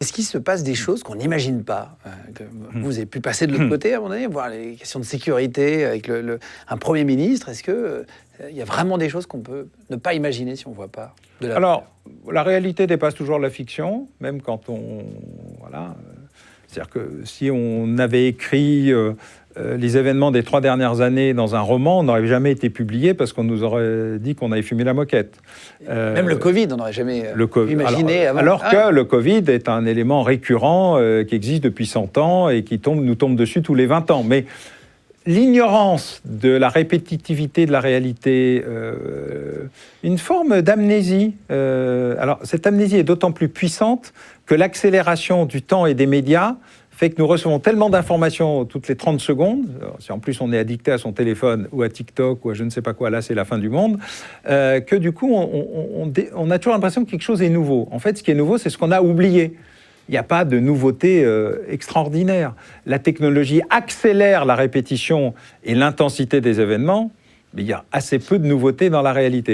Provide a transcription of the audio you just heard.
Est-ce qu'il se passe des choses qu'on n'imagine pas que vous avez pu passer de l'autre côté, à un moment donné, voir les questions de sécurité avec un Premier ministre. Est-ce qu'il y a vraiment des choses qu'on peut ne pas imaginer si on ne voit pas de la Alors, la réalité dépasse toujours la fiction, même quand on... Voilà. C'est-à-dire que si on avait écrit les événements des 3 dernières années dans un roman, on n'aurait jamais été publié parce qu'on nous aurait dit qu'on avait fumé la moquette. Même le Covid, on n'aurait jamais imaginé avant. Alors que le Covid est un élément récurrent qui existe depuis 100 ans et qui nous tombe dessus tous les 20 ans. Mais l'ignorance de la répétitivité de la réalité, une forme d'amnésie. Alors, cette amnésie est d'autant plus puissante que l'accélération du temps et des médias fait que nous recevons tellement d'informations toutes les 30 secondes, si en plus on est addicté à son téléphone ou à TikTok ou à je ne sais pas quoi, là c'est la fin du monde, que du coup on a toujours l'impression que quelque chose est nouveau. En fait, ce qui est nouveau, c'est ce qu'on a oublié. Il n'y a pas de nouveauté extraordinaire. La technologie accélère la répétition et l'intensité des événements, mais il y a assez peu de nouveautés dans la réalité.